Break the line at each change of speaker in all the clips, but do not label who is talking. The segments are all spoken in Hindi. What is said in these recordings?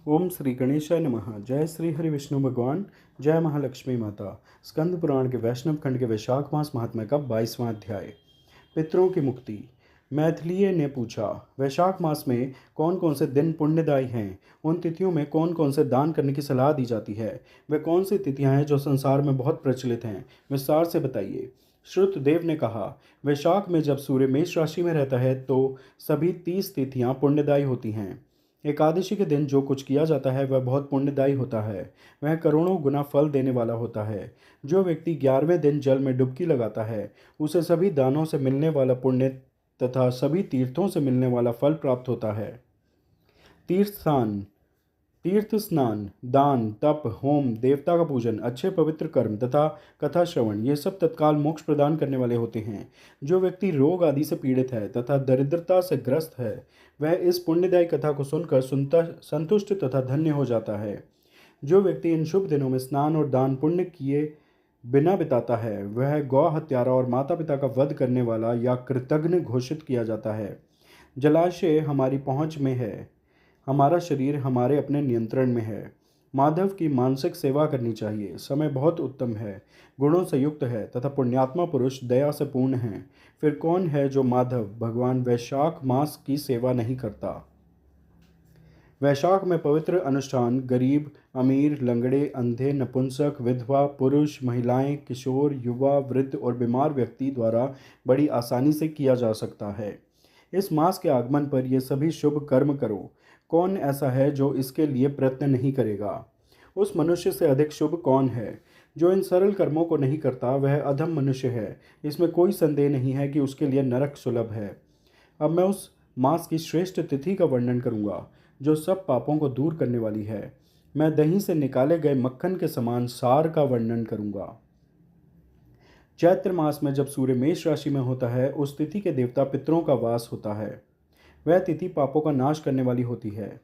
ओम श्री गणेशाय नमः। जय श्री हरि विष्णु भगवान। जय महालक्ष्मी माता। स्कंद पुराण के वैष्णव खंड के वैशाख मास महात्म्य का 22वां अध्याय। पितरों की मुक्ति। मैथिलीय ने पूछा, वैशाख मास में कौन कौन से दिन पुण्यदायी हैं? उन तिथियों में कौन कौन से दान करने की सलाह दी जाती है? वे कौन सी तिथियां हैं जो संसार में बहुत प्रचलित हैं? विस्तार से बताइए। श्रुतदेव ने कहा, वैशाख में जब सूर्य मेष राशि में रहता है तो सभी 30 तिथियां पुण्यदायी होती हैं। एकादशी के दिन जो कुछ किया जाता है वह बहुत पुण्यदायी होता है। वह करोड़ों गुना फल देने वाला होता है। जो व्यक्ति 11वें दिन जल में डुबकी लगाता है उसे सभी दानों से मिलने वाला पुण्य तथा सभी तीर्थों से मिलने वाला फल प्राप्त होता है। तीर्थ स्नान, दान, तप, होम, देवता का पूजन, अच्छे पवित्र कर्म तथा कथा श्रवण, ये सब तत्काल मोक्ष प्रदान करने वाले होते हैं। जो व्यक्ति रोग आदि से पीड़ित है तथा दरिद्रता से ग्रस्त है वह इस पुण्यदायी कथा को सुनकर संतुष्ट तथा धन्य हो जाता है। जो व्यक्ति इन शुभ दिनों में स्नान और दान पुण्य किए बिना बिताता है वह गौ हत्यारा और माता पिता का वध करने वाला या कृतघ्न घोषित किया जाता है। जलाशय हमारी पहुंच में है, हमारा शरीर हमारे अपने नियंत्रण में है। माधव की मानसिक सेवा करनी चाहिए। समय बहुत उत्तम है, गुणों से युक्त है तथा पुण्यात्मा पुरुष दया से पूर्ण है। फिर कौन है जो माधव भगवान वैशाख मास की सेवा नहीं करता? वैशाख में पवित्र अनुष्ठान गरीब, अमीर, लंगड़े, अंधे, नपुंसक, विधवा, पुरुष, महिलाएं, किशोर, युवा, वृद्ध और बीमार व्यक्ति द्वारा बड़ी आसानी से किया जा सकता है। इस मास के आगमन पर ये सभी शुभ कर्म करो। कौन ऐसा है जो इसके लिए प्रयत्न नहीं करेगा? उस मनुष्य से अधिक शुभ कौन है? जो इन सरल कर्मों को नहीं करता वह अधम मनुष्य है। इसमें कोई संदेह नहीं है कि उसके लिए नरक सुलभ है। अब मैं उस मास की श्रेष्ठ तिथि का वर्णन करूंगा जो सब पापों को दूर करने वाली है। मैं दही से निकाले गए मक्खन के समान सार का वर्णन करूंगा। चैत्र मास में जब सूर्य मेष राशि में होता है उस तिथि के देवता पितरों का वास होता है। वह तिथि पापों का नाश करने वाली होती है।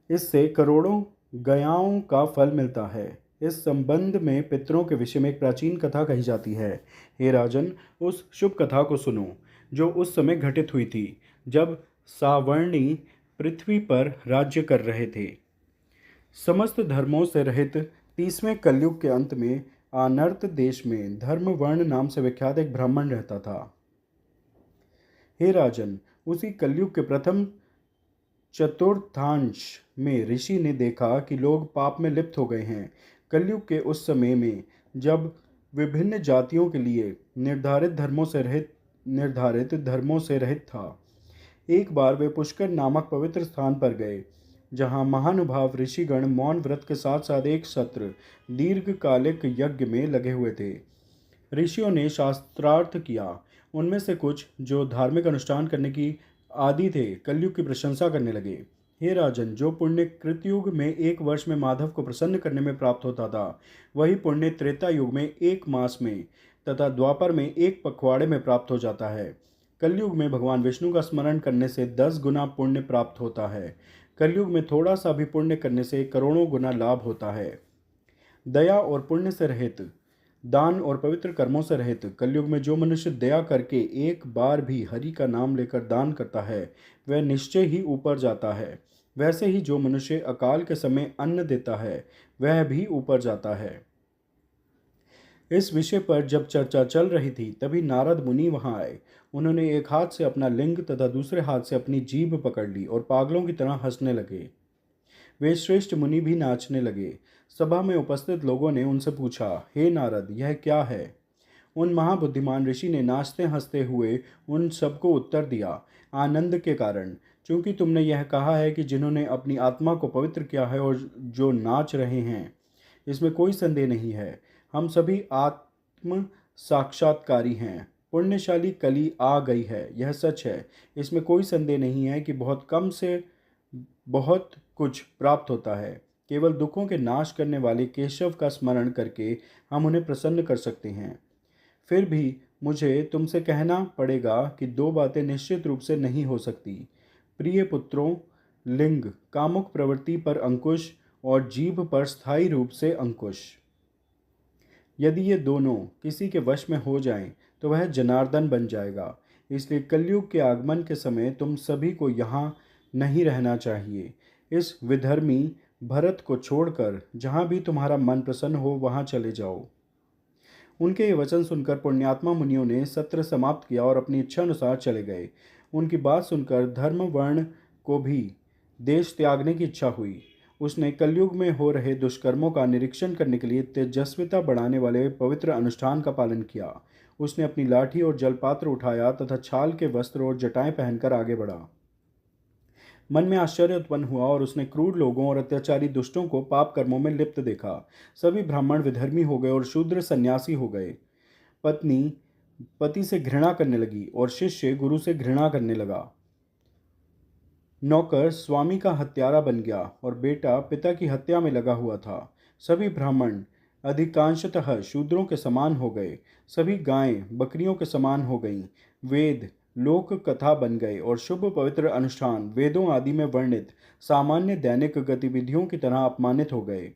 इससे करोड़ों गयाओं का फल मिलता है। इस संबंध में पितरों के विषय में एक प्राचीन कथा कही जाती है। हे राजन, उस शुभ कथा को सुनो जो उस समय घटित हुई थी जब सावर्णी पृथ्वी पर राज्य कर रहे थे। समस्त धर्मों से रहित 30वें कलयुग के अंत में आनर्त देश में धर्मवर्ण नाम से विख्यात एक ब्राह्मण रहता था। हे राजन, उसी कलयुग के प्रथम चतुर्थांश में ऋषि ने देखा कि लोग पाप में लिप्त हो गए हैं। कलयुग के उस समय में जब विभिन्न जातियों के लिए निर्धारित धर्मों से रहित था, एक बार वे पुष्कर नामक पवित्र स्थान पर गए जहाँ महानुभाव ऋषिगण मौन व्रत के साथ साथ एक सत्र दीर्घकालिक यज्ञ में लगे हुए थे। ऋषियों ने शास्त्रार्थ किया। उनमें से कुछ जो धार्मिक अनुष्ठान करने की आदि थे कलयुग की प्रशंसा करने लगे। हे राजन, जो पुण्य कृतयुग में एक वर्ष में माधव को प्रसन्न करने में प्राप्त होता था वही पुण्य त्रेता युग में एक मास में तथा द्वापर में एक पखवाड़े में प्राप्त हो जाता है। कलयुग में भगवान विष्णु का स्मरण करने से 10 गुना पुण्य प्राप्त होता है। कलयुग में थोड़ा सा भी पुण्य करने से करोड़ों गुना लाभ होता है। दया और पुण्य से रहित, दान और पवित्र कर्मों से रहित कलयुग में जो मनुष्य दया करके एक बार भी हरि का नाम लेकर दान करता है वह निश्चय ही ऊपर जाता है। वैसे ही जो मनुष्य अकाल के समय अन्न देता है वह भी ऊपर जाता है। इस विषय पर जब चर्चा चल रही थी तभी नारद मुनि वहां आए। उन्होंने एक हाथ से अपना लिंग तथा दूसरे हाथ से अपनी जीभ पकड़ ली और पागलों की तरह हंसने लगे। वे श्रेष्ठ मुनि भी नाचने लगे। सभा में उपस्थित लोगों ने उनसे पूछा, हे नारद, यह क्या है? उन महाबुद्धिमान ऋषि ने नाचते हंसते हुए उन सबको उत्तर दिया, आनंद के कारण, क्योंकि तुमने यह कहा है कि जिन्होंने अपनी आत्मा को पवित्र किया है और जो नाच रहे हैं, इसमें कोई संदेह नहीं है। हम सभी आत्म साक्षात्कारी हैं। पुण्यशाली कली आ गई है, यह सच है। इसमें कोई संदेह नहीं है कि बहुत कम से बहुत कुछ प्राप्त होता है। केवल दुखों के नाश करने वाले केशव का स्मरण करके हम उन्हें प्रसन्न कर सकते हैं। फिर भी मुझे तुमसे कहना पड़ेगा कि दो बातें निश्चित रूप से नहीं हो सकती। प्रिय पुत्रों, लिंग कामुक प्रवृत्ति पर अंकुश और जीभ पर स्थायी रूप से अंकुश। यदि ये दोनों किसी के वश में हो जाएं तो वह जनार्दन बन जाएगा। इसलिए कलयुग के आगमन के समय तुम सभी को यहाँ नहीं रहना चाहिए। इस विधर्मी भरत को छोड़कर जहाँ भी तुम्हारा मन प्रसन्न हो वहाँ चले जाओ। उनके ये वचन सुनकर पुण्यात्मा मुनियों ने सत्र समाप्त किया और अपनी इच्छा अनुसार चले गए। उनकी बात सुनकर धर्मवर्ण को भी देश त्यागने की इच्छा हुई। उसने कलयुग में हो रहे दुष्कर्मों का निरीक्षण करने के लिए तेजस्विता बढ़ाने वाले पवित्र अनुष्ठान का पालन किया। उसने अपनी लाठी और जलपात्र उठाया तथा छाल के वस्त्र और जटाएं पहनकर आगे बढ़ा। मन में आश्चर्य उत्पन्न हुआ और उसने क्रूर लोगों और अत्याचारी दुष्टों को पाप कर्मों में लिप्त देखा। सभी ब्राह्मण विधर्मी हो गए और शूद्र सन्यासी हो गए। पत्नी पति से घृणा करने लगी और शिष्य गुरु से घृणा करने लगा। नौकर स्वामी का हत्यारा बन गया और बेटा पिता की हत्या में लगा हुआ था। सभी ब्राह्मण अधिकांशतः शूद्रों के समान हो गए। सभी गायें बकरियों के समान हो गईं। वेद लोक कथा बन गए और शुभ पवित्र अनुष्ठान वेदों आदि में वर्णित सामान्य दैनिक गतिविधियों की तरह अपमानित हो गए।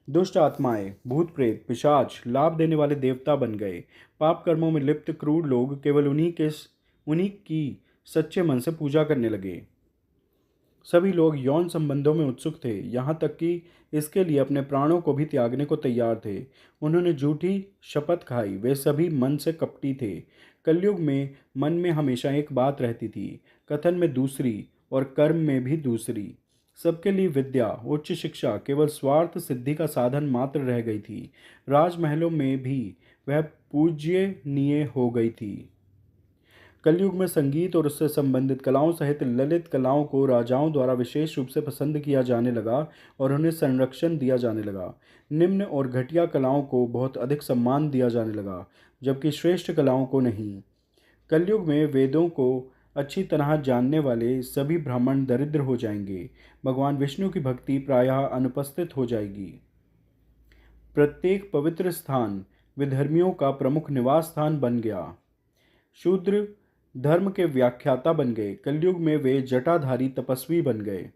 दुष्ट आत्माएं, भूत प्रेत, पिशाच, लाभ देने वाले देवता बन गए। पाप कर्मों में लिप्त क्रूर लोग केवल उन्हीं की सच्चे मन से पूजा करने लगे। सभी लोग यौन संबंधों में उत्सुक थे, यहाँ तक कि इसके लिए अपने प्राणों को भी त्यागने को तैयार थे। उन्होंने झूठी शपथ खाई। वे सभी मन से कपटी थे। कलयुग में मन में हमेशा एक बात रहती थी, कथन में दूसरी और कर्म में भी दूसरी। सबके लिए विद्या, उच्च शिक्षा केवल स्वार्थ सिद्धि का साधन मात्र रह गई थी। राजमहलों में भी वह पूज्यनीय हो गई थी। कलयुग में संगीत और उससे संबंधित कलाओं सहित ललित कलाओं को राजाओं द्वारा विशेष रूप से पसंद किया जाने लगा और उन्हें संरक्षण दिया जाने लगा। निम्न और घटिया कलाओं को बहुत अधिक सम्मान दिया जाने लगा, जबकि श्रेष्ठ कलाओं को नहीं। कलयुग में वेदों को अच्छी तरह जानने वाले सभी ब्राह्मण दरिद्र हो जाएंगे। भगवान विष्णु की भक्ति प्रायः अनुपस्थित हो जाएगी। प्रत्येक पवित्र स्थान विधर्मियों का प्रमुख निवास स्थान बन गया। शूद्र धर्म के व्याख्याता बन गए। कलयुग में वे जटाधारी तपस्वी बन गए।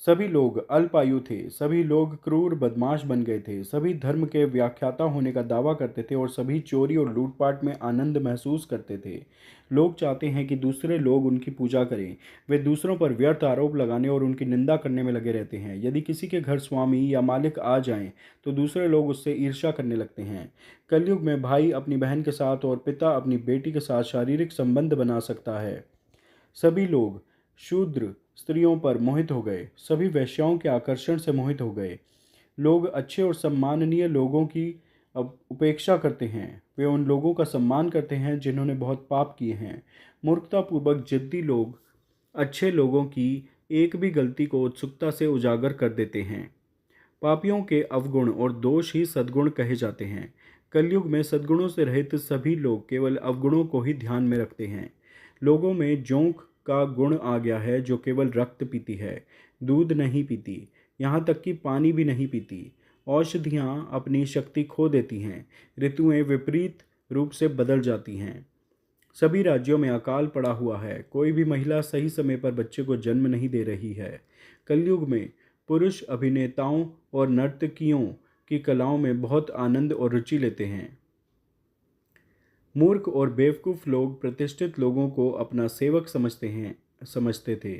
सभी लोग अल्पायु थे। सभी लोग क्रूर बदमाश बन गए थे। सभी धर्म के व्याख्याता होने का दावा करते थे और सभी चोरी और लूटपाट में आनंद महसूस करते थे। लोग चाहते हैं कि दूसरे लोग उनकी पूजा करें। वे दूसरों पर व्यर्थ आरोप लगाने और उनकी निंदा करने में लगे रहते हैं। यदि किसी के घर स्वामी या मालिक आ जाएं तो दूसरे लोग उससे ईर्ष्या करने लगते हैं। कलयुग में भाई अपनी बहन के साथ और पिता अपनी बेटी के साथ शारीरिक संबंध बना सकता है। सभी लोग शूद्र स्त्रियों पर मोहित हो गए। सभी वेश्याओं के आकर्षण से मोहित हो गए। लोग अच्छे और सम्माननीय लोगों की अब उपेक्षा करते हैं। वे उन लोगों का सम्मान करते हैं जिन्होंने बहुत पाप किए हैं। मूर्खतापूर्वक जिद्दी लोग अच्छे लोगों की एक भी गलती को उत्सुकता से उजागर कर देते हैं। पापियों के अवगुण और दोष ही सद्गुण कहे जाते हैं। कलयुग में सद्गुणों से रहित सभी लोग केवल अवगुणों को ही ध्यान में रखते हैं। लोगों में जोंक का गुण आ गया है जो केवल रक्त पीती है, दूध नहीं पीती, यहाँ तक कि पानी भी नहीं पीती। औषधियाँ अपनी शक्ति खो देती हैं। ऋतुएं विपरीत रूप से बदल जाती हैं। सभी राज्यों में अकाल पड़ा हुआ है। कोई भी महिला सही समय पर बच्चे को जन्म नहीं दे रही है। कलयुग में पुरुष अभिनेताओं और नर्तकियों की कलाओं में बहुत आनंद और रुचि लेते हैं। मूर्ख और बेवकूफ़ लोग प्रतिष्ठित लोगों को अपना सेवक समझते थे।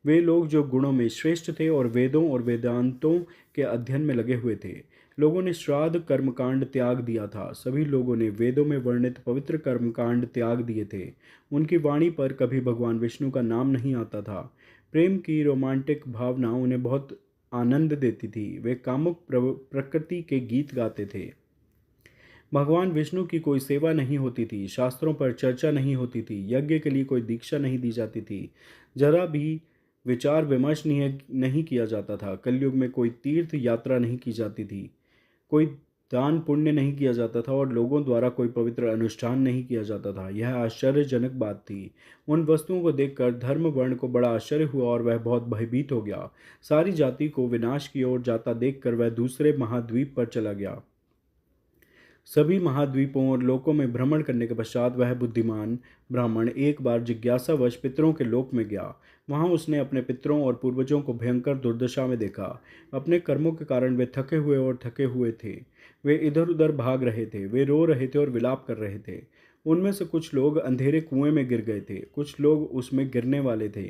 वे लोग जो गुणों में श्रेष्ठ थे और वेदों और वेदांतों के अध्ययन में लगे हुए थे। लोगों ने श्राद्ध कर्मकांड त्याग दिया था। सभी लोगों ने वेदों में वर्णित पवित्र कर्मकांड त्याग दिए थे। उनकी वाणी पर कभी भगवान विष्णु का नाम नहीं आता था। प्रेम की रोमांटिक भावना उन्हें बहुत आनंद देती थी। वे कामुक प्रकृति के गीत गाते थे। भगवान विष्णु की कोई सेवा नहीं होती थी। शास्त्रों पर चर्चा नहीं होती थी। यज्ञ के लिए कोई दीक्षा नहीं दी जाती थी। जरा भी विचार विमर्श नहीं किया जाता था। कलयुग में कोई तीर्थ यात्रा नहीं की जाती थी। कोई दान पुण्य नहीं किया जाता था और लोगों द्वारा कोई पवित्र अनुष्ठान नहीं किया जाता था। यह आश्चर्यजनक बात थी। उन वस्तुओं को देखकर धर्म वर्ण को बड़ा आश्चर्य हुआ और वह बहुत भयभीत हो गया। सारी जाति को विनाश की ओर जाता देखकर वह दूसरे महाद्वीप पर चला गया। सभी महाद्वीपों और लोकों में भ्रमण करने के पश्चात वह बुद्धिमान ब्राह्मण एक बार जिज्ञासावश पितरों के लोक में गया। वहाँ उसने अपने पितरों और पूर्वजों को भयंकर दुर्दशा में देखा। अपने कर्मों के कारण वे थके हुए थे। वे इधर उधर भाग रहे थे। वे रो रहे थे और विलाप कर रहे थे। उनमें से कुछ लोग अंधेरे कुएं में गिर गए थे। कुछ लोग उसमें गिरने वाले थे।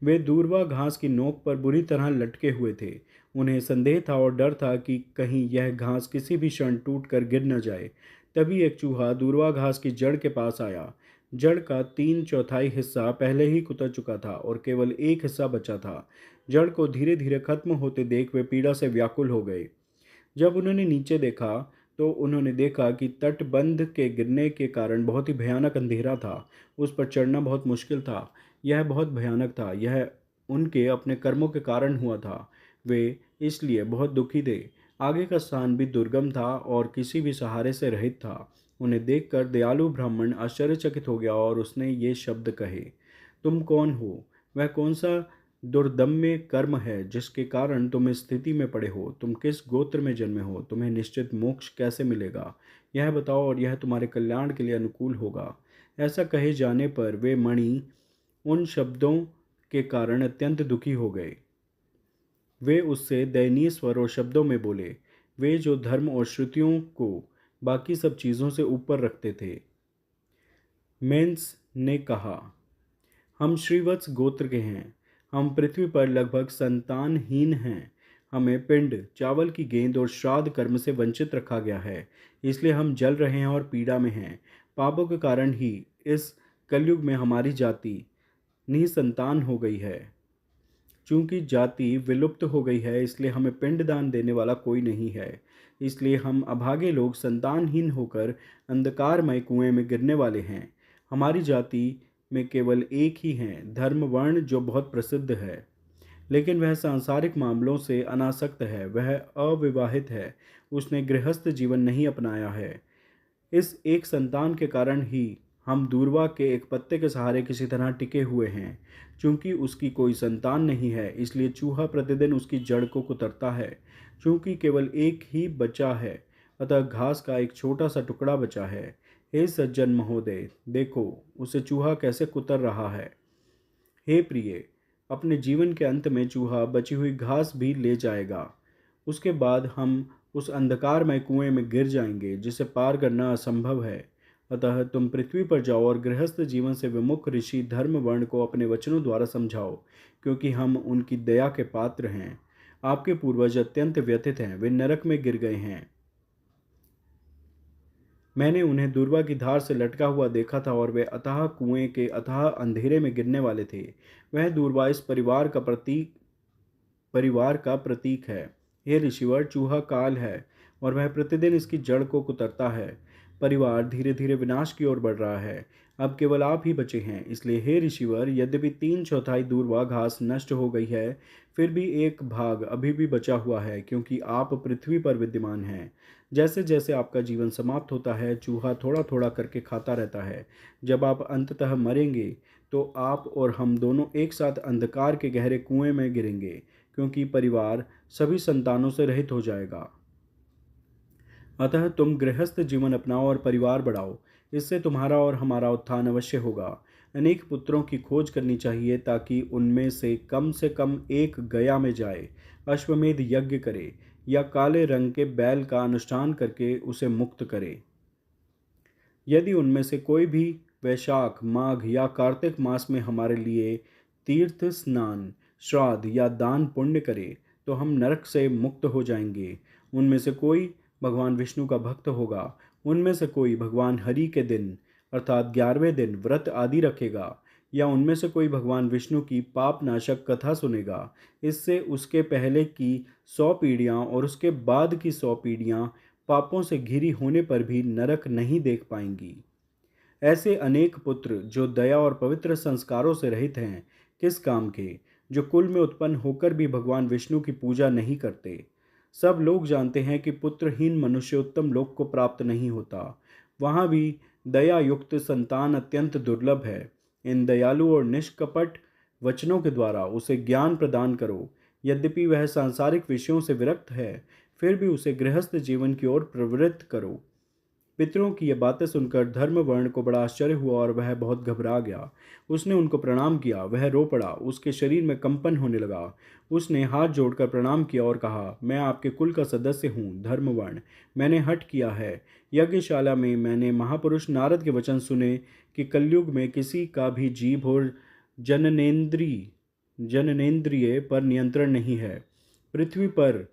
वे दूरवा घास की नोक पर बुरी तरह लटके हुए थे। उन्हें संदेह था और डर था कि कहीं यह घास किसी भी क्षण टूट कर गिर न जाए। तभी एक चूहा दूरवा घास की जड़ के पास आया। जड़ का 3/4 हिस्सा पहले ही कुतर चुका था और केवल एक हिस्सा बचा था। जड़ को धीरे धीरे खत्म होते देख वे पीड़ा से व्याकुल हो गए। जब उन्होंने नीचे देखा तो उन्होंने देखा कि तटबंध के गिरने के कारण बहुत ही भयानक अंधेरा था। उस पर चढ़ना बहुत मुश्किल था। यह बहुत भयानक था। यह उनके अपने कर्मों के कारण हुआ था। वे इसलिए बहुत दुखी थे। आगे का स्थान भी दुर्गम था और किसी भी सहारे से रहित था। उन्हें देखकर दयालु ब्राह्मण आश्चर्यचकित हो गया और उसने ये शब्द कहे, तुम कौन हो? वह कौन सा दुर्दम्य कर्म है जिसके कारण तुम इस स्थिति में पड़े हो? तुम किस गोत्र में जन्मे हो? तुम्हें निश्चित मोक्ष कैसे मिलेगा? यह बताओ और यह तुम्हारे कल्याण के लिए अनुकूल होगा। ऐसा कहे जाने पर वे मणि उन शब्दों के कारण अत्यंत दुखी हो गए। वे उससे दयनीय स्वर और शब्दों में बोले, वे जो धर्म और श्रुतियों को बाकी सब चीज़ों से ऊपर रखते थे। मेंस ने कहा, हम श्रीवत्स गोत्र के हैं। हम पृथ्वी पर लगभग संतानहीन हैं। हमें पिंड, चावल की गेंद और श्राद्ध कर्म से वंचित रखा गया है। इसलिए हम जल रहे हैं और पीड़ा में हैं। पापों के कारण ही इस कलयुग में हमारी जाति निसंतान हो गई है। चूंकि जाति विलुप्त हो गई है इसलिए हमें पिंडदान देने वाला कोई नहीं है। इसलिए हम अभागे लोग संतानहीन होकर अंधकारमय कुएं में गिरने वाले हैं। हमारी जाति में केवल एक ही है धर्म वर्ण जो बहुत प्रसिद्ध है, लेकिन वह सांसारिक मामलों से अनासक्त है। वह अविवाहित है। उसने गृहस्थ जीवन नहीं अपनाया है। इस एक संतान के कारण ही हम दूरवा के एक पत्ते के सहारे किसी तरह टिके हुए हैं। चूंकि उसकी कोई संतान नहीं है इसलिए चूहा प्रतिदिन उसकी जड़ को कुतरता है। चूंकि केवल एक ही बचा है अतः घास का एक छोटा सा टुकड़ा बचा है। हे सज्जन महोदय, देखो उसे चूहा कैसे कुतर रहा है। हे प्रिय, अपने जीवन के अंत में चूहा बची हुई घास भी ले जाएगा। उसके बाद हम उस अंधकारमय कुएं में गिर जाएंगे जिसे पार करना असंभव है। अतः तुम पृथ्वी पर जाओ और गृहस्थ जीवन से विमुख ऋषि धर्म वर्ण को अपने वचनों द्वारा समझाओ, क्योंकि हम उनकी दया के पात्र हैं। आपके पूर्वज अत्यंत व्यथित हैं। वे नरक में गिर गए हैं। मैंने उन्हें दूरवा की धार से लटका हुआ देखा था और वे अथाह कुएं के अथाह अंधेरे में गिरने वाले थे। वह दूरवा इस परिवार का प्रतीक है। हे ऋषिवर, चूहा काल है और वह प्रतिदिन इसकी जड़ को कुतरता है। परिवार धीरे धीरे विनाश की ओर बढ़ रहा है। अब केवल आप ही बचे हैं। इसलिए हे ऋषिवर, यद्यपि 3/4 दूरवा घास नष्ट हो गई है, फिर भी एक भाग अभी भी बचा हुआ है, क्योंकि आप पृथ्वी पर विद्यमान हैं। जैसे जैसे आपका जीवन समाप्त होता है, चूहा थोड़ा थोड़ा करके खाता रहता है। जब आप अंततः मरेंगे तो आप और हम दोनों एक साथ अंधकार के गहरे कुएं में गिरेंगे, क्योंकि परिवार सभी संतानों से रहित हो जाएगा। अतः तुम गृहस्थ जीवन अपनाओ और परिवार बढ़ाओ। इससे तुम्हारा और हमारा उत्थान अवश्य होगा। अनेक पुत्रों की खोज करनी चाहिए ताकि उनमें से कम एक गया में जाए, अश्वमेध यज्ञ करे या काले रंग के बैल का अनुष्ठान करके उसे मुक्त करे। यदि उनमें से कोई भी वैशाख, माघ या कार्तिक मास में हमारे लिए तीर्थ स्नान, श्राद्ध या दान पुण्य करे तो हम नरक से मुक्त हो जाएंगे। उनमें से कोई भगवान विष्णु का भक्त होगा। उनमें से कोई भगवान हरि के दिन अर्थात 11वें दिन व्रत आदि रखेगा, या उनमें से कोई भगवान विष्णु की पाप नाशक कथा सुनेगा। इससे उसके पहले की 100 पीढ़ियाँ और उसके बाद की 100 पीढ़ियाँ पापों से घिरी होने पर भी नरक नहीं देख पाएंगी। ऐसे अनेक पुत्र जो दया और पवित्र संस्कारों से रहित हैं, किस काम के? जो कुल में उत्पन्न होकर भी भगवान विष्णु की पूजा नहीं करते। सब लोग जानते हैं कि पुत्रहीन मनुष्य उत्तम लोक को प्राप्त नहीं होता। वहाँ भी दया युक्त संतान अत्यंत दुर्लभ है। इन दयालु और निष्कपट वचनों के द्वारा उसे ज्ञान प्रदान करो। यद्यपि वह सांसारिक विषयों से विरक्त है, फिर भी उसे गृहस्थ जीवन की ओर प्रवृत्त करो। पितरों की ये बातें सुनकर धर्मवर्ण को बड़ा आश्चर्य हुआ और वह बहुत घबरा गया। उसने उनको प्रणाम किया। वह रो पड़ा। उसके शरीर में कंपन होने लगा। उसने हाथ जोड़कर प्रणाम किया और कहा, मैं आपके कुल का सदस्य हूँ धर्मवर्ण। मैंने हठ किया है। यज्ञशाला में मैंने महापुरुष नारद के वचन सुने कि कलयुग में किसी का भी जीभ और जननेन्द्रिय जननेंद्रिय पर नियंत्रण नहीं है। पृथ्वी पर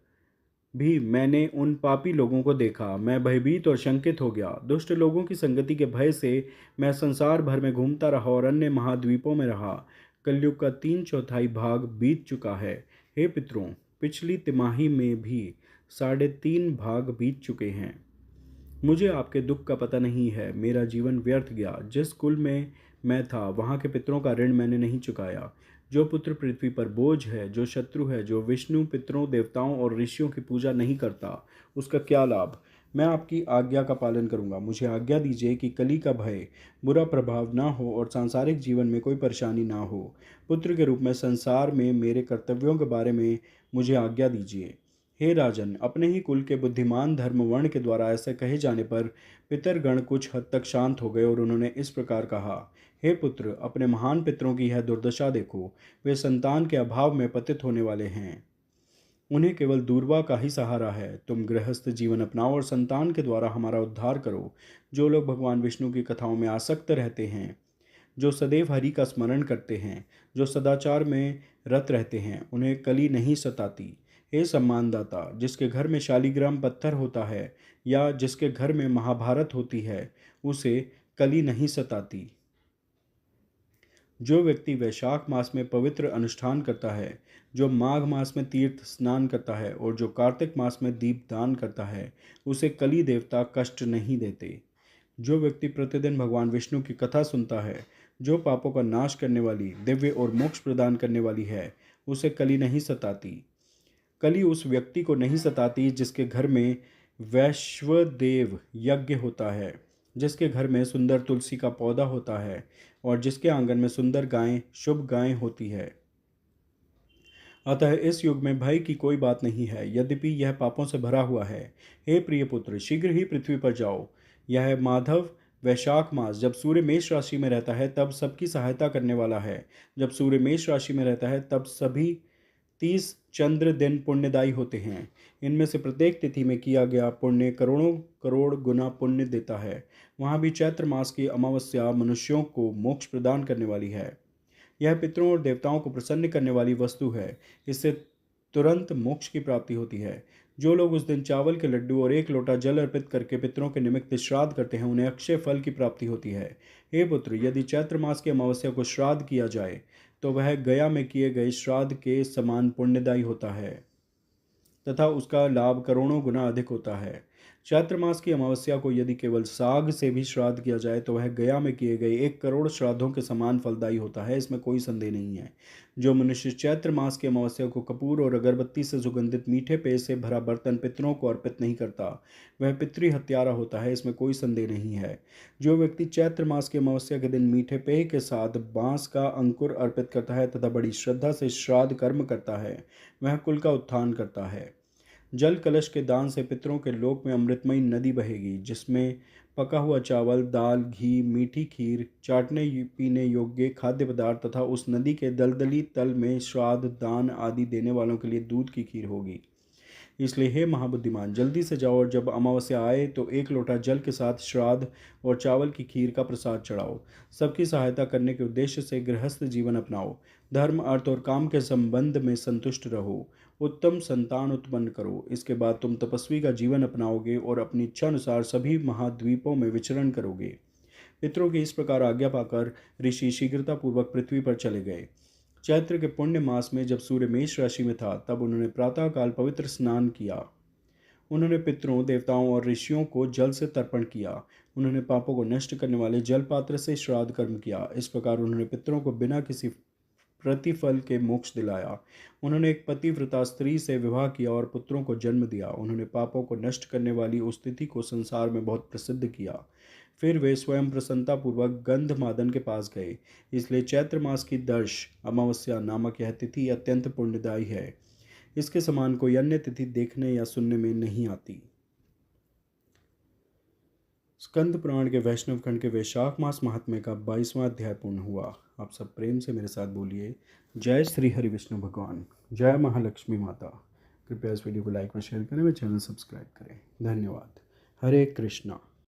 भी मैंने उन पापी लोगों को देखा। मैं भयभीत और शंकित हो गया। दुष्ट लोगों की संगति के भय से मैं संसार भर में घूमता रहा और अन्य महाद्वीपों में रहा। कलयुग का 3/4 भाग बीत चुका है। हे पितरों, पिछली तिमाही में भी 3.5 भाग बीत चुके हैं। मुझे आपके दुख का पता नहीं है। मेरा जीवन व्यर्थ गया। जिस कुल में मैं था वहाँ के पितरों का ऋण मैंने नहीं चुकाया। जो पुत्र पृथ्वी पर बोझ है, जो शत्रु है, जो विष्णु, पितरों, देवताओं और ऋषियों की पूजा नहीं करता, उसका क्या लाभ। मैं आपकी आज्ञा का पालन करूंगा। मुझे आज्ञा दीजिए कि कली का भय, बुरा प्रभाव ना हो और सांसारिक जीवन में कोई परेशानी ना हो। पुत्र के रूप में संसार में मेरे कर्तव्यों के बारे में मुझे आज्ञा दीजिए। हे राजन, अपने ही कुल के बुद्धिमान धर्मवर्ण के द्वारा ऐसा कहे जाने पर पितरगण कुछ हद तक शांत हो गए और उन्होंने इस प्रकार कहा। हे पुत्र, अपने महान पितरों की यह दुर्दशा देखो। वे संतान के अभाव में पतित होने वाले हैं। उन्हें केवल दूर्वा का ही सहारा है। तुम गृहस्थ जीवन अपनाओ और संतान के द्वारा हमारा उद्धार करो। जो लोग भगवान विष्णु की कथाओं में आसक्त रहते हैं, जो सदैव हरि का स्मरण करते हैं, जो सदाचार में रत रहते हैं, उन्हें कली नहीं सताती। हे सम्मानदाता, जिसके घर में शालिग्राम पत्थर होता है या जिसके घर में महाभारत होती है, उसे कली नहीं सताती। जो व्यक्ति वैशाख मास में पवित्र अनुष्ठान करता है, जो माघ मास में तीर्थ स्नान करता है और जो कार्तिक मास में दीप दान करता है, उसे कली देवता कष्ट नहीं देते। जो व्यक्ति प्रतिदिन भगवान विष्णु की कथा सुनता है, जो पापों का नाश करने वाली, दिव्य और मोक्ष प्रदान करने वाली है, उसे कली नहीं सताती। कली उस व्यक्ति को नहीं सताती जिसके घर में वैश्वदेव यज्ञ होता है, जिसके घर में सुंदर तुलसी का पौधा होता है और जिसके आंगन में सुंदर गायें, शुभ गायें होती है। अतः इस युग में भय की कोई बात नहीं है, यद्यपि यह पापों से भरा हुआ है। हे प्रिय पुत्र, शीघ्र ही पृथ्वी पर जाओ। यह माधव वैशाख मास जब सूर्य मेष राशि में रहता है तब सबकी सहायता करने वाला है। जब सूर्य मेष राशि में रहता है तब सभी 30 चंद्र दिन पुण्यदायी होते हैं। इनमें से प्रत्येक तिथि में किया गया पुण्य करोड़ों करोड़ गुना पुण्य देता है। वहाँ भी चैत्र मास की अमावस्या मनुष्यों को मोक्ष प्रदान करने वाली है। यह पितरों और देवताओं को प्रसन्न करने वाली वस्तु है। इससे तुरंत मोक्ष की प्राप्ति होती है। जो लोग उस दिन चावल के लड्डू और 1 लोटा जल अर्पित करके पितरों के निमित्त श्राद्ध करते हैं, उन्हें अक्षय फल की प्राप्ति होती है। हे पुत्र, यदि चैत्र मास की अमावस्या को श्राद्ध किया जाए तो वह गया में किए गए श्राद्ध के समान पुण्यदायी होता है तथा उसका लाभ करोड़ों गुना अधिक होता है। चैत्र मास की अमावस्या को यदि केवल साग से भी श्राद्ध किया जाए तो वह गया में किए गए 1 करोड़ श्राद्धों के समान फलदायी होता है। इसमें कोई संदेह नहीं है। जो मनुष्य चैत्र मास की अमावस्या को कपूर और अगरबत्ती से सुगंधित मीठे पेय से भरा बर्तन पितरों को अर्पित नहीं करता, वह पितृ हत्यारा होता है। इसमें कोई संदेह नहीं है। जो व्यक्ति चैत्र मास की अमावस्या के दिन मीठे पेय के साथ बांस का अंकुर अर्पित करता है तथा बड़ी श्रद्धा से श्राद्ध कर्म करता है, वह कुल का उत्थान करता है। जल कलश के दान से पितरों के लोक में अमृतमयी नदी बहेगी, जिसमें पका हुआ चावल, दाल, घी, मीठी खीर, चाटने पीने योग्य खाद्य पदार्थ तथा उस नदी के दलदली तल में श्राद्ध, दान आदि देने वालों के लिए दूध की खीर होगी। इसलिए हे महाबुद्धिमान, जल्दी से जाओ और जब अमावस्या आए तो 1 लोटा जल के साथ श्राद्ध और चावल की खीर का प्रसाद चढ़ाओ। सबकी सहायता करने के उद्देश्य से गृहस्थ जीवन अपनाओ। धर्म, अर्थ और काम के संबंध में संतुष्ट रहो। उत्तम संतान उत्पन्न करो। इसके बाद तुम तपस्वी का जीवन अपनाओगे और अपनी इच्छा अनुसार सभी महाद्वीपों में विचरण करोगे। पितरों की इस प्रकार आज्ञा पाकर ऋषि शीघ्रतापूर्वक पृथ्वी पर चले गए। चैत्र के पुण्य मास में जब सूर्य मेष राशि में था तब उन्होंने प्रातःकाल पवित्र स्नान किया। उन्होंने पितरों, देवताओं और ऋषियों को जल से तर्पण किया। उन्होंने पापों को नष्ट करने वाले जल पात्र से श्राद्ध कर्म किया। इस प्रकार उन्होंने पितरों को बिना किसी प्रतिफल के मोक्ष दिलाया। उन्होंने एक पतिव्रता स्त्री से विवाह किया और पुत्रों को जन्म दिया। उन्होंने पापों को नष्ट करने वाली उस तिथि को संसार में बहुत प्रसिद्ध किया। फिर वे स्वयं प्रसन्नतापूर्वक गंधमादन के पास गए। इसलिए चैत्र मास की दर्श अमावस्या नामक यह तिथि अत्यंत पुण्यदायी है। इसके समान कोई अन्य तिथि देखने या सुनने में नहीं आती। स्कंद पुराण के वैष्णव खंड के वैशाख मास महात्म्य का 22वां अध्याय पूर्ण हुआ। आप सब प्रेम से मेरे साथ बोलिए, जय श्री हरि विष्णु भगवान, जय महालक्ष्मी माता। कृपया इस वीडियो को लाइक और शेयर करें व चैनल सब्सक्राइब करें। धन्यवाद। हरे कृष्णा।